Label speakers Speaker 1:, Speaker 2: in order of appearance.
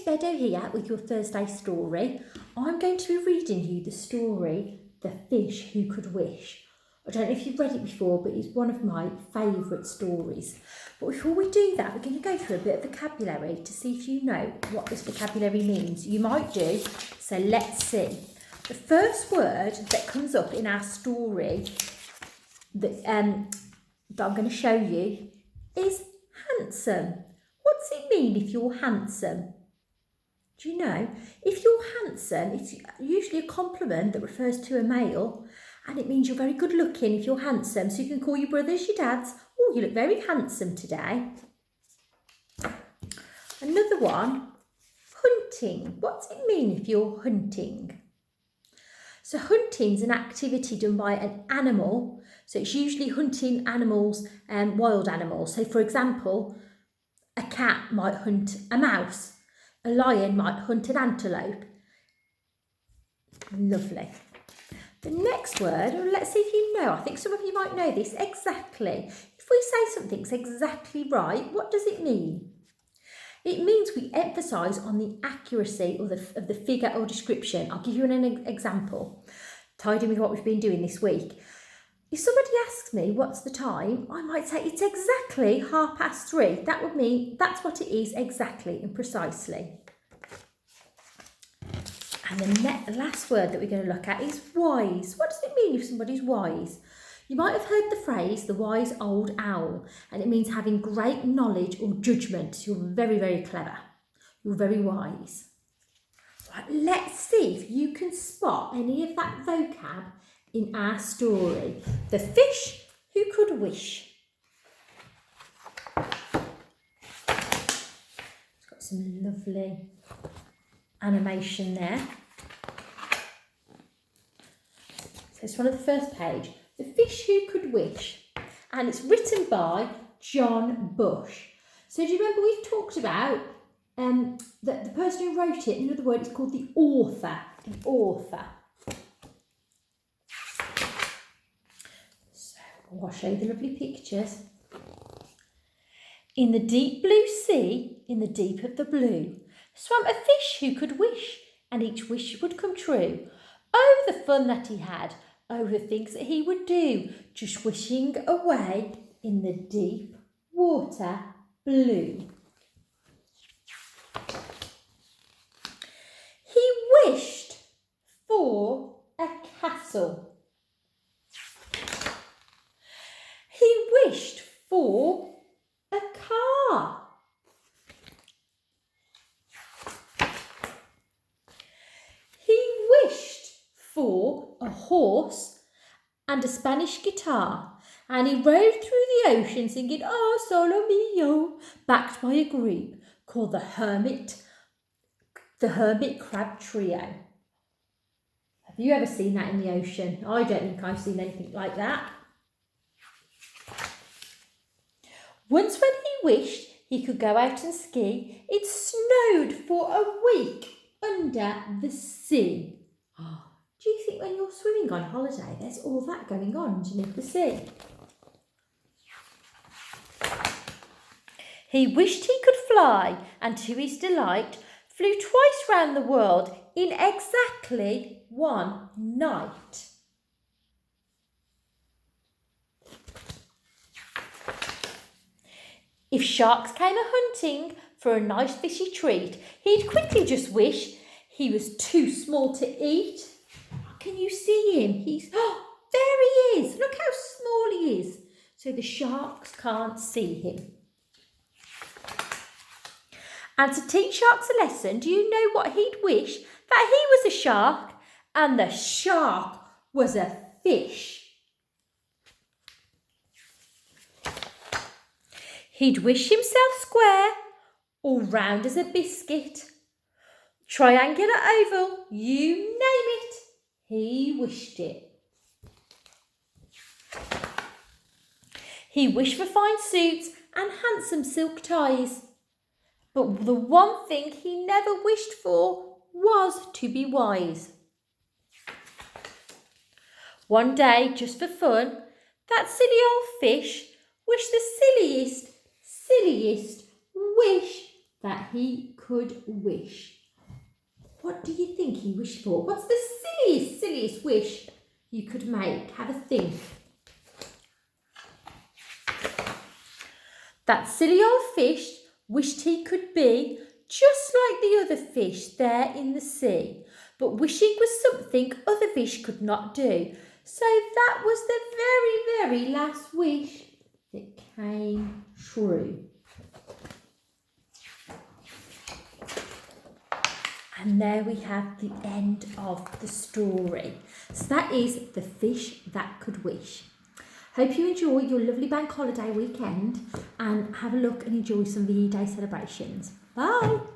Speaker 1: Bedo here with your Thursday story. I'm going to be reading you the story, The Fish Who Could Wish. I don't know if you've read it before, but it's one of my favourite stories. But before we do that, we're going to go through a bit of vocabulary to see if you know what this vocabulary means. You might do, so let's see. The first word that comes up in our story that I'm going to show you is handsome. What's it mean if you're handsome? Do you know? If you're handsome, it's usually a compliment that refers to a male, and it means you're very good looking if you're handsome. So you can call your brothers, your dads, oh, you look very handsome today. Another one, hunting. What's it mean if you're hunting? So hunting's an activity done by an animal. So it's usually hunting animals, wild animals. So for example, a cat might hunt a mouse. A lion might hunt an antelope. Lovely. The next word, let's see if you know. I think some of you might know this exactly. If we say something's exactly right, what does it mean? It means we emphasise on the accuracy of the figure or description. I'll give you an example, tied in with what we've been doing this week. If somebody asks me what's the time, I might say it's exactly 3:30. That would mean that's what it is exactly and precisely. And the last word that we're going to look at is wise. What does it mean if somebody's wise? You might have heard the phrase, the wise old owl, and it means having great knowledge or judgment. You're very, very clever. You're very wise. Right, let's see if you can spot any of that vocab in our story. The fish who could wish. It's got some lovely animation there. So it's one of the first page. The Fish Who Could Wish. And it's written by John Bush. So do you remember we've talked about the person who wrote it, another word, is called the author. The author. I'll show you the lovely pictures. In the deep blue sea, in the deep of the blue, swam a fish who could wish, and each wish would come true. Oh, the fun that he had! Oh, the things that he would do, just wishing away in the deep water blue. He wished for a castle. He wished for a car. He wished for a horse and a Spanish guitar, and he rode through the ocean singing "Oh, solo mio," backed by a group called the Hermit Crab Trio. Have you ever seen that in the ocean? I don't think I've seen anything like that. Once when he wished he could go out and ski, it snowed for a week under the sea. Do you think when you're swimming on holiday, there's all that going on underneath the sea? He wished he could fly, and to his delight, flew twice round the world in exactly one night. If sharks came a-hunting for a nice fishy treat, he'd quickly just wish he was too small to eat. Can you see him? There he is. Look how small he is. So the sharks can't see him. And to teach sharks a lesson, do you know what he'd wish? That he was a shark and the shark was a fish. He'd wish himself square or round as a biscuit. Triangular, oval, you name it, he wished it. He wished for fine suits and handsome silk ties. But the one thing he never wished for was to be wise. One day, just for fun, that silly old fish wished the silliest wish that he could wish. What do you think he wished for? What's the silliest wish you could make? Have a think. That silly old fish wished he could be just like the other fish there in the sea, but wishing was something other fish could not do. So that was the very, very last wish that came true. And there we have the end of the story. So that is The Fish That Could Wish. Hope you enjoy your lovely bank holiday weekend and have a look and enjoy some VE Day celebrations. Bye!